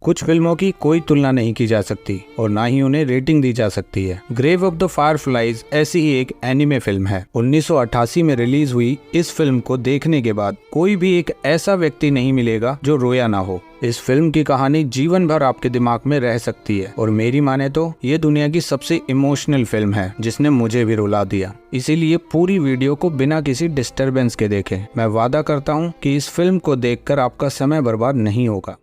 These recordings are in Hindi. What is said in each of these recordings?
कुछ फिल्मों की कोई तुलना नहीं की जा सकती और ना ही उन्हें रेटिंग दी जा सकती है। ग्रेव ऑफ द फायरफ्लाइज ऐसी ही एक एनिमे फिल्म है। 1988 में रिलीज हुई इस फिल्म को देखने के बाद कोई भी एक ऐसा व्यक्ति नहीं मिलेगा जो रोया ना हो। इस फिल्म की कहानी जीवन भर आपके दिमाग में रह सकती है और मेरी माने तो ये दुनिया की सबसे इमोशनल फिल्म है जिसने मुझे भी रुला दिया। इसीलिए पूरी वीडियो को बिना किसी डिस्टरबेंस के देखें। मैं वादा करता हूँ कि इस फिल्म को देखकर आपका समय बर्बाद नहीं होगा।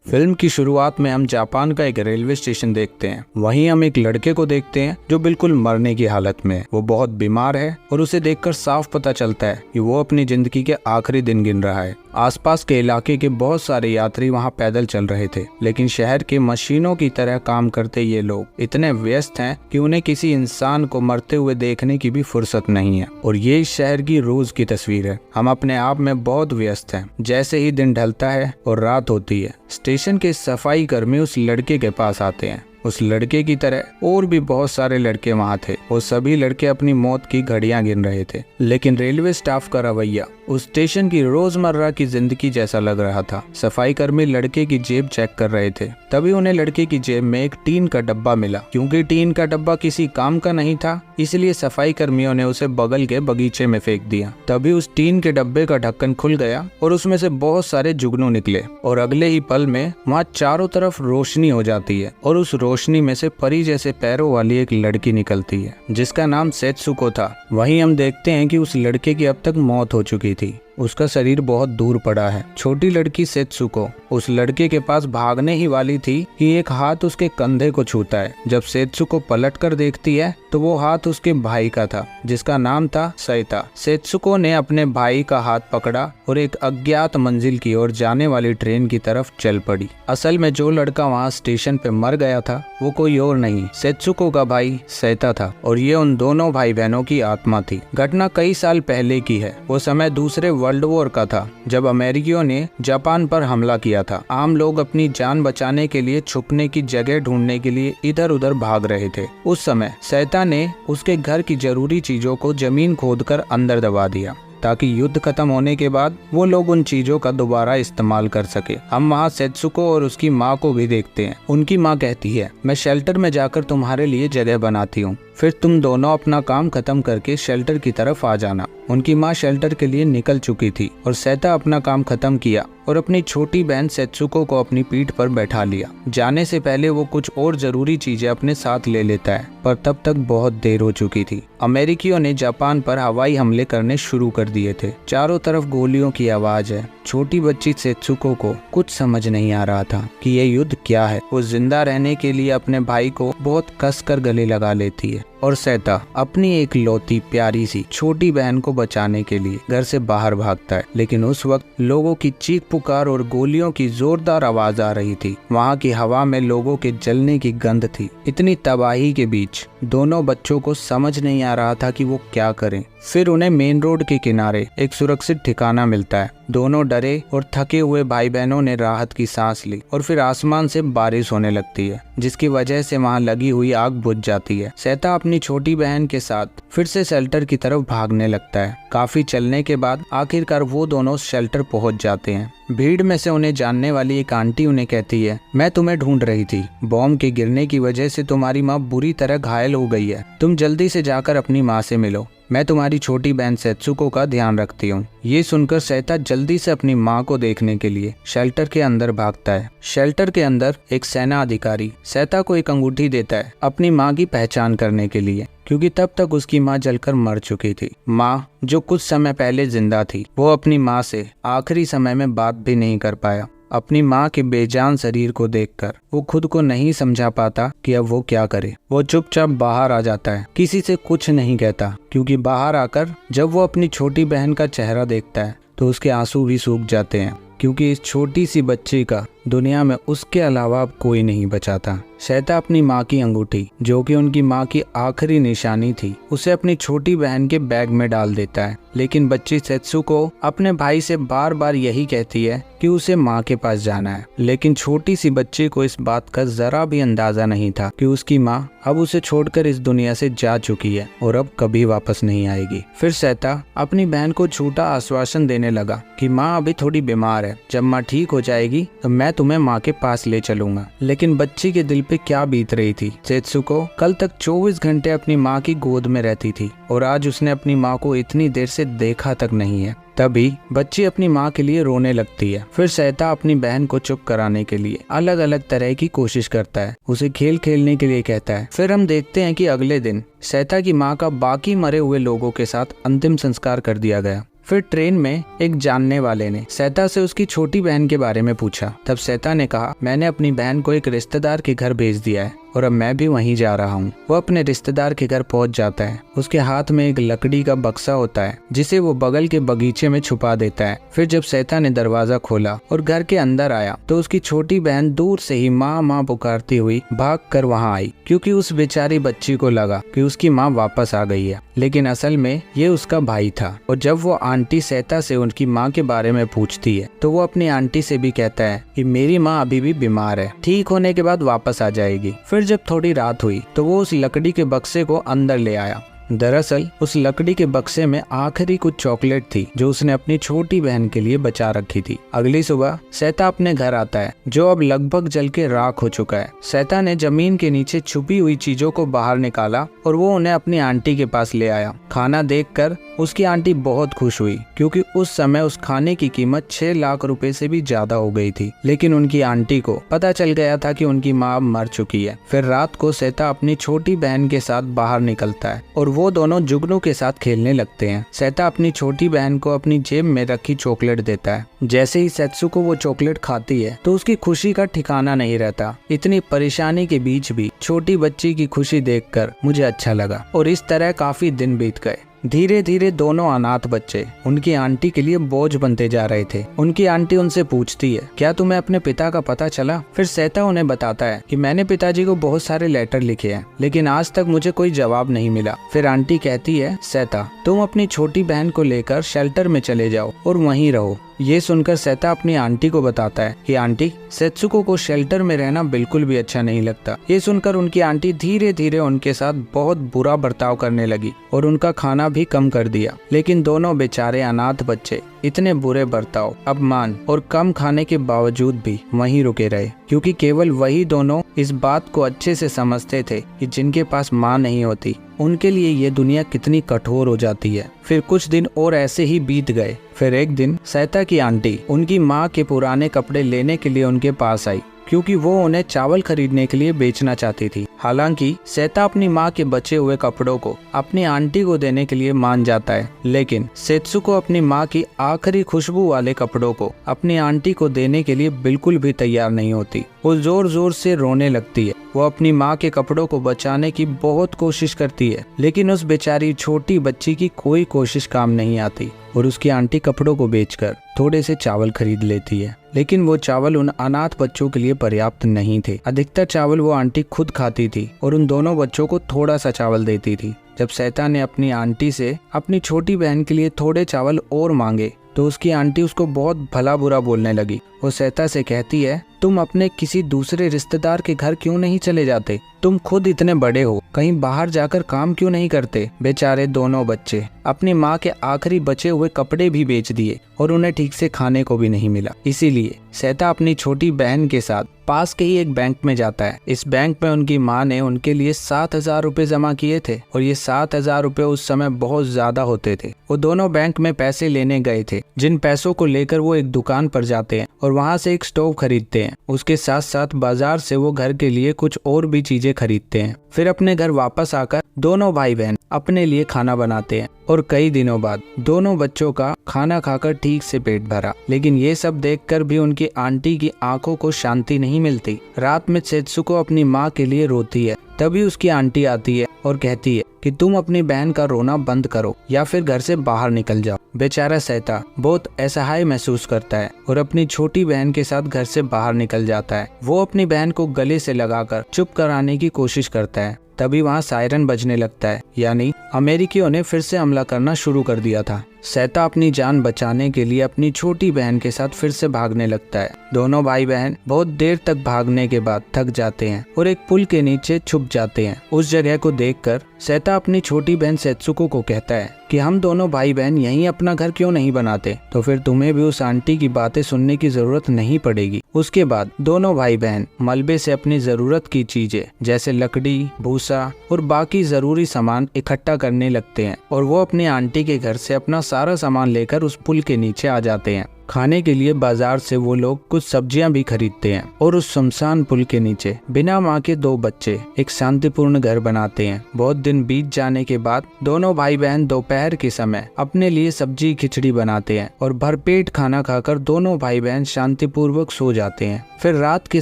फिल्म की शुरुआत में हम जापान का एक रेलवे स्टेशन देखते हैं। वहीं हम एक लड़के को देखते हैं जो बिल्कुल मरने की हालत में है। वो बहुत बीमार है और उसे देखकर साफ पता चलता है कि वो अपनी जिंदगी के आखिरी दिन गिन रहा है। आसपास के इलाके के बहुत सारे यात्री वहां पैदल चल रहे थे, लेकिन शहर के मशीनों की तरह काम करते ये लोग इतने व्यस्त हैं कि उन्हें किसी इंसान को मरते हुए देखने की भी फुर्सत नहीं है। और ये इस शहर की रोज की तस्वीर है। हम अपने आप में बहुत व्यस्त हैं। जैसे ही दिन ढलता है और रात होती है, स्टेशन के सफाई कर्मी उस लड़के के पास आते हैं। उस लड़के की तरह और भी बहुत सारे लड़के वहाँ थे। वो सभी लड़के अपनी मौत की घड़ियां गिन रहे थे, लेकिन रेलवे स्टाफ का रवैया उस स्टेशन की रोजमर्रा की जिंदगी जैसा लग रहा था। सफाई कर्मी लड़के की जेब चेक कर रहे थे, तभी उन्हें लड़के की जेब में एक टीन का डब्बा मिला। क्योंकि टीन का डब्बा किसी काम का नहीं था, इसलिए सफाई कर्मियों ने उसे बगल के बगीचे में फेंक दिया। तभी उस टीन के डब्बे का ढक्कन खुल गया और उसमें से बहुत सारे जुगनू निकले और अगले ही पल में वहाँ चारों तरफ रोशनी हो जाती है और उस रोशनी में से परी जैसे पैरों वाली एक लड़की निकलती है जिसका नाम सेत्सुको था। वहीं हम देखते हैं कि उस लड़के की अब तक मौत हो चुकी थी। उसका शरीर बहुत दूर पड़ा है। छोटी लड़की सेत्सुको उस लड़के के पास भागने ही वाली थी कि एक हाथ उसके कंधे को छूता है। जब सेत्सुको पलट कर देखती है तो वो हाथ उसके भाई का था जिसका नाम था सैता। सेत्सुको ने अपने भाई का हाथ पकड़ा और एक अज्ञात मंजिल की ओर जाने वाली ट्रेन की तरफ चल पड़ी। असल में जो लड़का वहाँ स्टेशन पे मर गया था वो कोई और नहीं, सेत्सुको का भाई सैता था और ये उन दोनों भाई बहनों की आत्मा थी। घटना कई साल पहले की है। वो समय दूसरे वर्ल्ड वॉर का था जब अमेरिकियों ने जापान पर हमला किया था। आम लोग अपनी जान बचाने के लिए छुपने की जगह ढूंढने के लिए इधर उधर भाग रहे थे। उस समय सैता ने उसके घर की जरूरी चीजों को जमीन खोदकर अंदर दबा दिया ताकि युद्ध खत्म होने के बाद वो लोग उन चीजों का दोबारा इस्तेमाल कर सके। हम वहाँ सेत्सुको और उसकी माँ को भी देखते हैं। उनकी माँ कहती है, मैं शेल्टर में जाकर तुम्हारे लिए जगह बनाती हूँ, फिर तुम दोनों अपना काम खत्म करके शेल्टर की तरफ आ जाना। उनकी माँ शेल्टर के लिए निकल चुकी थी और सैता अपना काम खत्म किया और अपनी छोटी बहन सेत्सुको को अपनी पीठ पर बैठा लिया। जाने से पहले वो कुछ और जरूरी चीजें अपने साथ ले लेता है, पर तब तक बहुत देर हो चुकी थी। अमेरिकियों ने जापान पर हवाई हमले करने शुरू कर दिए थे। चारों तरफ गोलियों की आवाज है। छोटी बच्ची सेत्सुको को कुछ समझ नहीं आ रहा था कि ये युद्ध क्या है। वो जिंदा रहने के लिए अपने भाई को बहुत कसकर गले लगा लेती है और सैता अपनी एक लौती प्यारी सी छोटी बहन को बचाने के लिए घर से बाहर भागता है। लेकिन उस वक्त लोगों की चीख पुकार और गोलियों की जोरदार आवाज आ रही थी। वहाँ की हवा में लोगों के जलने की गंध थी। इतनी तबाही के बीच दोनों बच्चों को समझ नहीं आ रहा था कि वो क्या करें। फिर उन्हें मेन रोड के किनारे एक सुरक्षित ठिकाना मिलता है। दोनों डरे और थके हुए भाई बहनों ने राहत की सांस ली और फिर आसमान से बारिश होने लगती है जिसकी वजह से वहां लगी हुई आग बुझ जाती है। सैता अपनी छोटी बहन के साथ फिर से शेल्टर की तरफ भागने लगता है। काफी चलने के बाद आखिरकार वो दोनों शेल्टर पहुंच जाते हैं। भीड़ में से उन्हें जानने वाली एक आंटी उन्हें कहती है, मैं तुम्हें ढूंढ रही थी। बॉम्ब के गिरने की वजह से तुम्हारी माँ बुरी तरह घायल हो गई है। तुम जल्दी से जाकर अपनी माँ से मिलो। मैं तुम्हारी छोटी बहन सेत्सुको का ध्यान रखती हूँ। ये सुनकर सैता जल्दी से अपनी माँ को देखने के लिए शेल्टर के अंदर भागता है। शेल्टर के अंदर एक सेना अधिकारी सैता को एक अंगूठी देता है अपनी माँ की पहचान करने के लिए, क्योंकि तब तक उसकी माँ जलकर मर चुकी थी। माँ जो कुछ समय पहले जिंदा थी, वो अपनी माँ से आखिरी समय में बात भी नहीं कर पाया। अपनी माँ के बेजान शरीर को देखकर वो खुद को नहीं समझा पाता कि अब वो क्या करे। वो चुपचाप बाहर आ जाता है, किसी से कुछ नहीं कहता, क्योंकि बाहर आकर जब वो अपनी छोटी बहन का चेहरा देखता है तो उसके आंसू भी सूख जाते हैं, क्योंकि इस छोटी सी बच्ची का दुनिया में उसके अलावा अब कोई नहीं बचा था। सैता अपनी माँ की अंगूठी, जो कि उनकी माँ की आखिरी निशानी थी, उसे अपनी छोटी बहन के बैग में डाल देता है। लेकिन बच्ची सेत्सुको अपने भाई से बार बार यही कहती है कि उसे माँ के पास जाना है। लेकिन छोटी सी बच्ची को इस बात का जरा भी अंदाजा नहीं था कि उसकी माँ अब उसे छोड़कर इस दुनिया से जा चुकी है और अब कभी वापस नहीं आएगी। फिर सैता अपनी बहन को झूठा आश्वासन देने लगा कि माँ अभी थोड़ी बीमार है, जब माँ ठीक हो जाएगी तो मैं तुम्हें माँ के पास ले चलूंगा। लेकिन बच्ची के दिल पे क्या बीत रही थी। सेत्सुको कल तक 24 घंटे अपनी माँ की गोद में रहती थी और आज उसने अपनी माँ को इतनी देर से देखा तक नहीं है। तभी बच्ची अपनी माँ के लिए रोने लगती है। फिर सैता अपनी बहन को चुप कराने के लिए अलग अलग तरह की कोशिश करता है, उसे खेल खेलने के लिए कहता है। फिर हम देखते हैं कि अगले दिन सैता की माँ का बाकी मरे हुए लोगों के साथ अंतिम संस्कार कर दिया गया। फिर ट्रेन में एक जानने वाले ने सैता से उसकी छोटी बहन के बारे में पूछा। तब सैता ने कहा, मैंने अपनी बहन को एक रिश्तेदार के घर भेज दिया है और अब मैं भी वहीं जा रहा हूँ। वो अपने रिश्तेदार के घर पहुँच जाता है। उसके हाथ में एक लकड़ी का बक्सा होता है जिसे वो बगल के बगीचे में छुपा देता है। फिर जब सैता ने दरवाजा खोला और घर के अंदर आया तो उसकी छोटी बहन दूर से ही माँ माँ पुकारती हुई भाग कर वहाँ आई, क्योंकि उस बेचारी बच्ची को लगा कि उसकी माँ वापस आ गई है। लेकिन असल में ये उसका भाई था। और जब वो आंटी सैता से उनकी माँ के बारे में पूछती है तो वो अपनी आंटी से भी कहता है कि मेरी माँ अभी भी बीमार है, ठीक होने के बाद वापस आ जाएगी। फिर जब थोड़ी रात हुई तो वो उस लकड़ी के बक्से को अंदर ले आया। दरअसल उस लकड़ी के बक्से में आखिरी कुछ चॉकलेट थी जो उसने अपनी छोटी बहन के लिए बचा रखी थी। अगली सुबह सैता अपने घर आता है जो अब लगभग जल के राख हो चुका है। सैता ने जमीन के नीचे छुपी हुई चीजों को बाहर निकाला और वो उन्हें अपनी आंटी के पास ले आया। खाना देखकर उसकी आंटी बहुत खुश हुई, क्योंकि उस समय उस खाने की कीमत 6 लाख रुपए से भी ज्यादा हो गई थी। लेकिन उनकी आंटी को पता चल गया था कि उनकी माँ मर चुकी है। फिर रात को सैता अपनी छोटी बहन के साथ बाहर निकलता है और वो दोनों जुगनू के साथ खेलने लगते हैं। सैता अपनी छोटी बहन को अपनी जेब में रखी चॉकलेट देता है। जैसे ही सेत्सुको वो चॉकलेट खाती है तो उसकी खुशी का ठिकाना नहीं रहता। इतनी परेशानी के बीच भी छोटी बच्ची की खुशी देखकर मुझे अच्छा लगा। और इस तरह काफी दिन बीत गए। धीरे धीरे दोनों अनाथ बच्चे उनकी आंटी के लिए बोझ बनते जा रहे थे। उनकी आंटी उनसे पूछती है, क्या तुम्हें अपने पिता का पता चला? फिर सैता उन्हें बताता है कि मैंने पिताजी को बहुत सारे लेटर लिखे हैं, लेकिन आज तक मुझे कोई जवाब नहीं मिला। फिर आंटी कहती है, सैता तुम अपनी छोटी बहन को लेकर शेल्टर में चले जाओ और वहीं रहो। ये सुनकर सैता अपनी आंटी को बताता है कि आंटी, सेत्सुको को शेल्टर में रहना बिल्कुल भी अच्छा नहीं लगता। ये सुनकर उनकी आंटी धीरे धीरे उनके साथ बहुत बुरा बर्ताव करने लगी और उनका खाना भी कम कर दिया। लेकिन दोनों बेचारे अनाथ बच्चे इतने बुरे बर्ताव, अपमान और कम खाने के बावजूद भी वहीं रुके रहे, क्योंकि केवल वही दोनों इस बात को अच्छे से समझते थे कि जिनके पास माँ नहीं होती उनके लिए ये दुनिया कितनी कठोर हो जाती है। फिर कुछ दिन और ऐसे ही बीत गए। फिर एक दिन सैता की आंटी उनकी माँ के पुराने कपड़े लेने के लिए उनके पास आई, क्योंकि वो उन्हें चावल खरीदने के लिए बेचना चाहती थी। हालांकि सैता अपनी माँ के बचे हुए कपड़ों को अपनी आंटी को देने के लिए मान जाता है, लेकिन सेत्सुको अपनी माँ की आखिरी खुशबू वाले कपड़ों को अपनी आंटी को देने के लिए बिल्कुल भी तैयार नहीं होती। वो जोर जोर से रोने लगती है। वो अपनी माँ के कपड़ों को बचाने की बहुत कोशिश करती है, लेकिन उस बेचारी छोटी बच्ची की कोई कोशिश काम नहीं आती और उसकी आंटी कपड़ों को बेचकर थोड़े से चावल खरीद लेती है। लेकिन वो चावल उन अनाथ बच्चों के लिए पर्याप्त नहीं थे। अधिकतर चावल वो आंटी खुद खाती थी और उन दोनों बच्चों को थोड़ा सा चावल देती थी। जब सैता ने अपनी आंटी से अपनी छोटी बहन के लिए थोड़े चावल और मांगे तो उसकी आंटी उसको बहुत भला बुरा बोलने लगी। वो सैता से कहती है, तुम अपने किसी दूसरे रिश्तेदार के घर क्यों नहीं चले जाते? तुम खुद इतने बड़े हो, कहीं बाहर जाकर काम क्यों नहीं करते? बेचारे दोनों बच्चे अपनी माँ के आखिरी बचे हुए कपड़े भी बेच दिए और उन्हें ठीक से खाने को भी नहीं मिला। इसीलिए सैता अपनी छोटी बहन के साथ पास के ही एक बैंक में जाता है। इस बैंक में उनकी माँ ने उनके लिए 7,000 रुपए जमा किए थे और ये 7,000 रुपए उस समय बहुत ज्यादा होते थे। वो दोनों बैंक में पैसे लेने गए थे, जिन पैसों को लेकर वो एक दुकान पर जाते हैं और वहाँ से एक स्टोव खरीदते हैं। उसके साथ साथ बाजार से वो घर के लिए कुछ और भी चीजें खरीदते हैं। फिर अपने घर वापस आकर दोनों भाई बहन अपने लिए खाना बनाते हैं और कई दिनों बाद दोनों बच्चों का खाना खाकर ठीक से पेट भरा। लेकिन ये सब देखकर भी उनकी आंटी की आंखों को शांति नहीं मिलती। रात में सेत्सुको अपनी माँ के लिए रोती है। तभी उसकी आंटी आती है और कहती है कि तुम अपनी बहन का रोना बंद करो या फिर घर से बाहर निकल जाओ। बेचारा सैता बहुत असहाय महसूस करता है और अपनी छोटी बहन के साथ घर से बाहर निकल जाता है। वो अपनी बहन को गले से लगाकर चुप कराने की कोशिश करता है। तभी वहाँ सायरन बजने लगता है, यानी अमेरिकियों ने फिर से हमला करना शुरू कर दिया था। सैता अपनी जान बचाने के लिए अपनी छोटी बहन के साथ फिर से भागने लगता है। दोनों भाई बहन बहुत देर तक भागने के बाद थक जाते हैं और एक पुल के नीचे छुप जाते हैं। उस जगह को देखकर सैता अपनी छोटी बहन सेत्सुको को कहता है कि हम दोनों भाई बहन यहीं अपना घर क्यों नहीं बनाते, तो फिर तुम्हें भी उस आंटी की बातें सुनने की जरूरत नहीं पड़ेगी। उसके बाद दोनों भाई बहन मलबे से अपनी जरूरत की चीजें जैसे लकड़ी, भूसा और बाकी जरूरी सामान इकट्ठा करने लगते हैं और वो अपनी आंटी के घर से अपना सारा सामान लेकर उस पुल के नीचे आ जाते हैं। खाने के लिए बाजार से वो लोग कुछ सब्जियां भी खरीदते हैं और उस सुनसान पुल के नीचे बिना माँ के दो बच्चे एक शांतिपूर्ण घर बनाते हैं। बहुत दिन बीत जाने के बाद दोनों भाई बहन दोपहर के समय अपने लिए सब्जी खिचड़ी बनाते हैं और भरपेट खाना खाकर दोनों भाई बहन शांतिपूर्वक सो जाते हैं। फिर रात के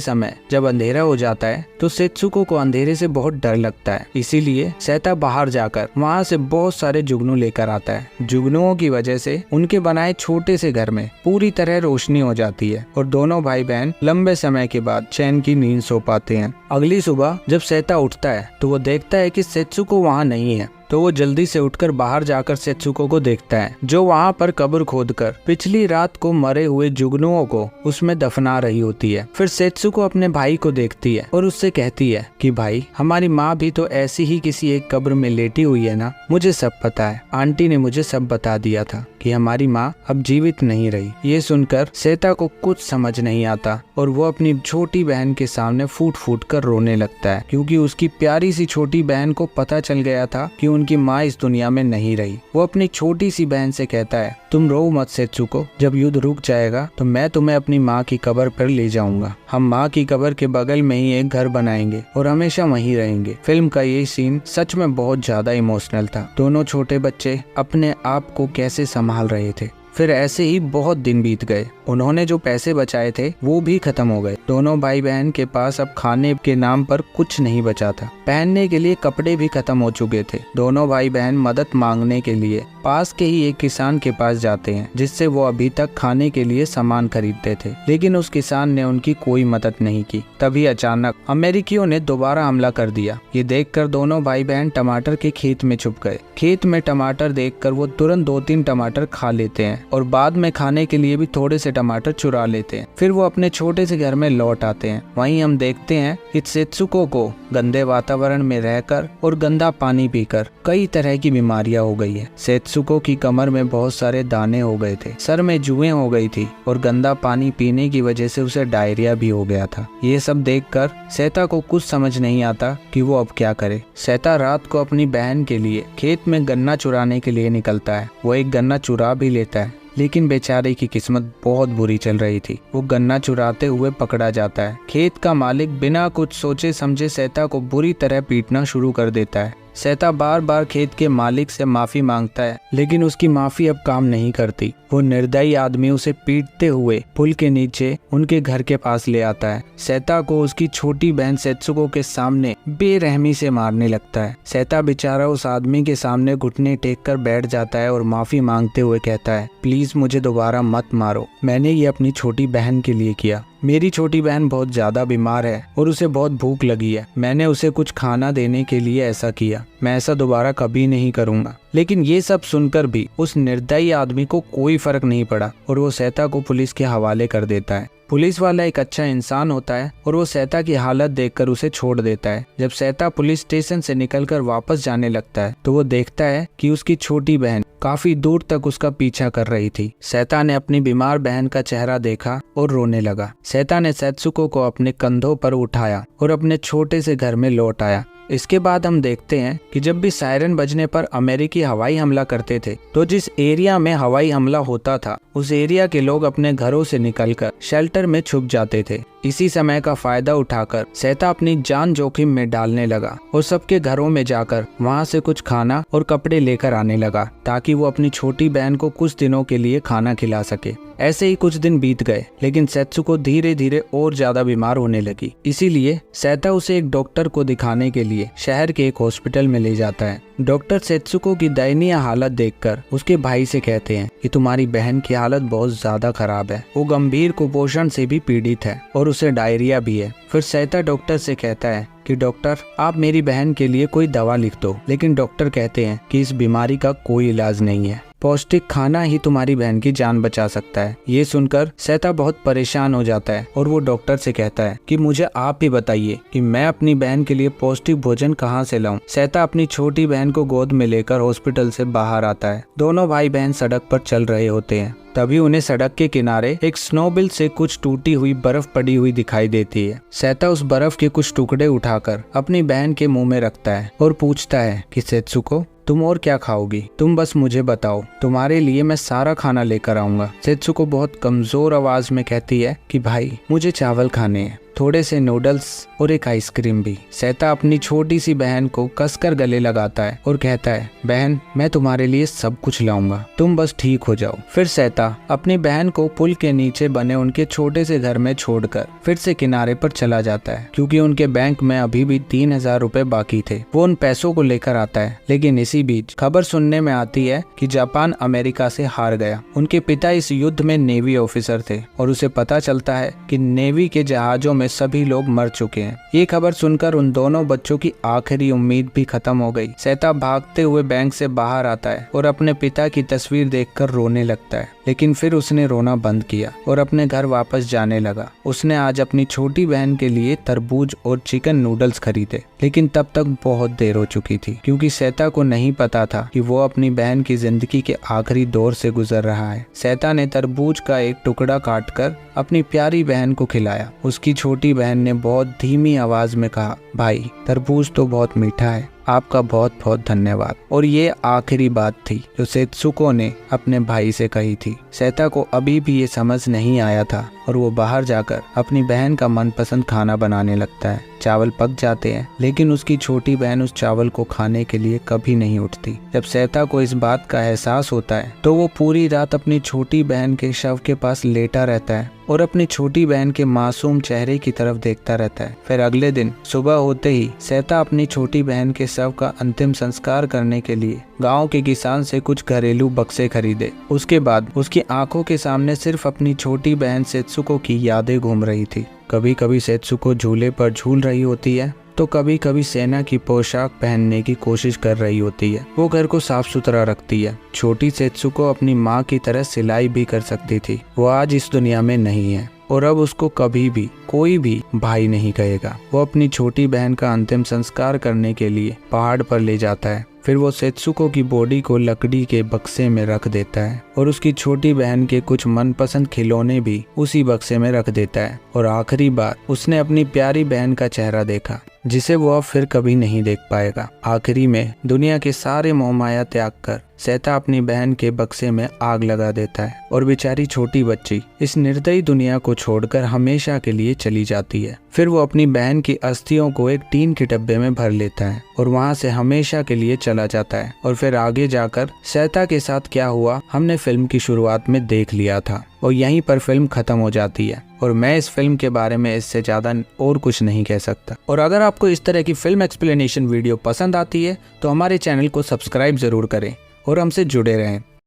समय जब अंधेरा हो जाता है तो सेत्सुको को अंधेरे से बहुत डर लगता है, इसीलिए सैता बाहर जाकर वहाँ से बहुत सारे जुगनू लेकर आता है। जुगनुओं की वजह से उनके बनाए छोटे से घर में पूरी तरह रोशनी हो जाती है और दोनों भाई बहन लंबे समय के बाद चैन की नींद सो पाते हैं। अगली सुबह जब सैता उठता है तो वो देखता है कि सेत्सुको वहाँ नहीं है, तो वो जल्दी से उठकर बाहर जाकर सेत्सुको को देखता है, जो वहाँ पर कब्र खोदकर पिछली रात को मरे हुए जुगनुओं को उसमें दफना रही होती है। फिर सेत्सुको अपने भाई को देखती है और उससे कहती है कि भाई, हमारी माँ भी तो ऐसी ही किसी एक कब्र में लेटी हुई है ना। मुझे सब पता है, आंटी ने मुझे सब बता दिया था कि हमारी माँ अब जीवित नहीं रही। ये सुनकर सैता को कुछ समझ नहीं आता और वो अपनी छोटी बहन के सामने फूट फूट कर रोने लगता है, क्योंकि उसकी प्यारी सी छोटी बहन को पता चल गया था कि उनकी माँ इस दुनिया में नहीं रही। वो अपनी छोटी सी बहन से कहता है, तुम रो मत सेत्सुको, जब युद्ध रुक जाएगा तो मैं तुम्हें अपनी माँ की कब्र पर ले जाऊंगा। हम माँ की कब्र के बगल में ही एक घर बनाएंगे और हमेशा वहीं रहेंगे। फिल्म का ये सीन सच में बहुत ज्यादा इमोशनल था। दोनों छोटे बच्चे अपने आप को कैसे संभाल रहे थे। फिर ऐसे ही बहुत दिन बीत गए। उन्होंने जो पैसे बचाए थे वो भी खत्म हो गए। दोनों भाई बहन के पास अब खाने के नाम पर कुछ नहीं बचा था। पहनने के लिए कपड़े भी खत्म हो चुके थे। दोनों भाई बहन मदद मांगने के लिए पास के ही एक किसान के पास जाते हैं, जिससे वो अभी तक खाने के लिए सामान खरीदते थे, लेकिन उस किसान ने उनकी कोई मदद नहीं की। तभी अचानक अमेरिकियों ने दोबारा हमला कर दिया। ये देखकर दोनों भाई बहन टमाटर के खेत में छुप गए। खेत में टमाटर देखकर वो तुरंत 2-3 टमाटर खा लेते हैं और बाद में खाने के लिए भी थोड़े से टमाटर चुरा लेते हैं। फिर वो अपने छोटे से घर में लौट आते हैं। वहीं हम देखते हैं कि सेत्सुको को गंदे वातावरण में रहकर और गंदा पानी पीकर कई तरह की बीमारियां हो गई है। सेत्सुको की कमर में बहुत सारे दाने हो गए थे, सर में जुएं हो गई थी और गंदा पानी पीने की वजह से उसे डायरिया भी हो गया था। ये सब देखकर सैता को कुछ समझ नहीं आता कि वो अब क्या करे। सैता रात को अपनी बहन के लिए खेत में गन्ना चुराने के लिए निकलता है। वो एक गन्ना चुरा भी लेता है, लेकिन बेचारे की किस्मत बहुत बुरी चल रही थी। वो गन्ना चुराते हुए पकड़ा जाता है। खेत का मालिक बिना कुछ सोचे समझे सैता को बुरी तरह पीटना शुरू कर देता है। सैता बार बार खेत के मालिक से माफी मांगता है, लेकिन उसकी माफी अब काम नहीं करती। वो निर्दयी आदमी उसे पीटते हुए पुल के नीचे उनके घर के पास ले आता है। सैता को उसकी छोटी बहन सेत्सुको के सामने बेरहमी से मारने लगता है। सैता बेचारा उस आदमी के सामने घुटने टेक कर बैठ जाता है और माफी मांगते हुए कहता है, प्लीज मुझे दोबारा मत मारो, मैंने ये अपनी छोटी बहन के लिए किया। मेरी छोटी बहन बहुत ज्यादा बीमार है और उसे बहुत भूख लगी है। मैंने उसे कुछ खाना देने के लिए ऐसा किया। मैं ऐसा दोबारा कभी नहीं करूंगा। लेकिन ये सब सुनकर भी उस निर्दयी आदमी को कोई फर्क नहीं पड़ा और वो सैता को पुलिस के हवाले कर देता है। पुलिस वाला एक अच्छा इंसान होता है और वो सैता की हालत देखकर उसे छोड़ देता है। जब सैता पुलिस स्टेशन से निकलकर वापस जाने लगता है तो वो देखता है कि उसकी छोटी बहन काफी दूर तक उसका पीछा कर रही थी। सैता ने अपनी बीमार बहन का चेहरा देखा और रोने लगा। सैता ने सेत्सुको को अपने कंधों पर उठाया और अपने छोटे से घर में लौट आया। इसके बाद हम देखते हैं कि जब भी सायरन बजने पर अमेरिकी हवाई हमला करते थे तो जिस एरिया में हवाई हमला होता था उस एरिया के लोग अपने घरों से निकलकर शेल्टर में छुप जाते थे। इसी समय का फायदा उठाकर सैता अपनी जान जोखिम में डालने लगा और सबके घरों में जाकर वहाँ से कुछ खाना और कपड़े लेकर आने लगा ताकि वो अपनी छोटी बहन को कुछ दिनों के लिए खाना खिला सके। ऐसे ही कुछ दिन बीत गए, लेकिन सेत्सुको धीरे धीरे और ज्यादा बीमार होने लगी। इसीलिए सैता उसे एक डॉक्टर को दिखाने के लिए शहर के एक हॉस्पिटल में ले जाता है। डॉक्टर सेत्सुको की दयनीय हालत देखकर उसके भाई से कहते हैं कि तुम्हारी बहन की हालत बहुत ज्यादा खराब है, वो गंभीर कुपोषण से भी पीड़ित है और उसे डायरिया भी है। फिर सैता डॉक्टर से कहता है कि डॉक्टर आप मेरी बहन के लिए कोई दवा लिख दो, लेकिन डॉक्टर कहते हैं कि इस बीमारी का कोई इलाज नहीं है, पौष्टिक खाना ही तुम्हारी बहन की जान बचा सकता है। ये सुनकर सैता बहुत परेशान हो जाता है और वो डॉक्टर से कहता है कि मुझे आप ही बताइए कि मैं अपनी बहन के लिए पौष्टिक भोजन कहाँ से लाऊं। सैता अपनी छोटी बहन को गोद में लेकर हॉस्पिटल से बाहर आता है। दोनों भाई बहन सड़क पर चल रहे होते हैं। तभी उन्हें सड़क के किनारे एक स्नोबिल से कुछ टूटी हुई बर्फ पड़ी हुई दिखाई देती है। सैता उस बर्फ के कुछ टुकड़े उठाकर अपनी बहन के मुंह में रखता है और पूछता है कि सेत्सुको तुम और क्या खाओगी, तुम बस मुझे बताओ, तुम्हारे लिए मैं सारा खाना लेकर आऊंगा। सेत्सुको बहुत कमजोर आवाज में कहती है कि भाई मुझे चावल खाने हैं, थोड़े से नूडल्स और एक आइसक्रीम भी। सैता अपनी छोटी सी बहन को कसकर गले लगाता है और कहता है बहन मैं तुम्हारे लिए सब कुछ लाऊंगा, तुम बस ठीक हो जाओ। फिर सैता अपनी बहन को पुल के नीचे बने उनके छोटे से घर में छोड़कर फिर से किनारे पर चला जाता है, क्योंकि उनके बैंक में अभी भी 3000 रुपए बाकी थे। वो उन पैसों को लेकर आता है, लेकिन इसी बीच खबर सुनने में आती है कि जापान अमेरिका से हार गया। उनके पिता इस युद्ध में नेवी ऑफिसर थे और उसे पता चलता है कि नेवी के जहाजों में सभी लोग मर चुके हैं। ये खबर सुनकर उन दोनों बच्चों की आखिरी उम्मीद भी खत्म हो गई। सैता भागते हुए बैंक से बाहर आता है और अपने पिता की तस्वीर देखकर रोने लगता है, लेकिन फिर उसने रोना बंद किया और अपने घर वापस जाने लगा। उसने आज अपनी छोटी बहन के लिए तरबूज और चिकन नूडल्स खरीदे, लेकिन तब तक बहुत देर हो चुकी थी, क्योंकि सैता को नहीं पता था कि वो अपनी बहन की जिंदगी के आखिरी दौर से गुजर रहा है। सैता ने तरबूज का एक टुकड़ा काटकर अपनी प्यारी बहन को खिलाया। उसकी छोटी बहन ने बहुत धीमी आवाज में कहा, भाई तरबूज तो बहुत मीठा है, आपका बहुत बहुत धन्यवाद। और ये आखिरी बात थी जो सेत्सुको ने अपने भाई से कही थी। सैता को अभी भी ये समझ नहीं आया था और वो बाहर जाकर अपनी बहन का मनपसंद खाना बनाने लगता है। चावल पक जाते हैं, लेकिन उसकी छोटी बहन उस चावल को खाने के लिए कभी नहीं उठती। जब सैता को इस बात का एहसास होता है तो वो पूरी रात अपनी छोटी बहन के शव के पास लेटा रहता है और अपनी छोटी बहन के मासूम चेहरे की तरफ देखता रहता है। फिर अगले दिन सुबह होते ही सैता अपनी छोटी बहन के शव का अंतिम संस्कार करने के लिए गांव के किसान से कुछ घरेलू बक्से खरीदे। उसके बाद उसकी आंखों के सामने सिर्फ अपनी छोटी बहन सेत्सुको की यादें घूम रही थी। कभी कभी सेत्सुको झूले पर झूल रही होती है तो कभी कभी सेना की पोशाक पहनने की कोशिश कर रही होती है। वो घर को साफ सुथरा रखती है। छोटी सेत्सुको अपनी माँ की तरह सिलाई भी कर सकती थी। वो आज इस दुनिया में नहीं है और अब उसको कभी भी कोई भी भाई नहीं कहेगा। वो अपनी छोटी बहन का अंतिम संस्कार करने के लिए पहाड़ पर ले जाता है। फिर वो सेत्सुको की बॉडी को लकड़ी के बक्से में रख देता है और उसकी छोटी बहन के कुछ मनपसंद खिलौने भी उसी बक्से में रख देता है। और आखिरी बार उसने अपनी प्यारी बहन का चेहरा देखा, जिसे वो अब फिर कभी नहीं देख पाएगा। आखिरी में दुनिया के सारे मोहमाया त्याग कर सैता अपनी बहन के बक्से में आग लगा देता है और बेचारी छोटी बच्ची इस निर्दयी दुनिया को छोड़कर हमेशा के लिए चली जाती है। फिर वो अपनी बहन की अस्थियों को एक टीन के डब्बे में भर लेता है और वहाँ से हमेशा के लिए चला जाता है। और फिर आगे जाकर सैता के साथ क्या हुआ हमने फिल्म की शुरुआत में देख लिया था और यहीं पर फिल्म खत्म हो जाती है। और मैं इस फिल्म के बारे में इससे ज़्यादा और कुछ नहीं कह सकता। और अगर आपको इस तरह की फिल्म एक्सप्लेनेशन वीडियो पसंद आती है तो हमारे चैनल को सब्सक्राइब ज़रूर करें और हमसे जुड़े रहें।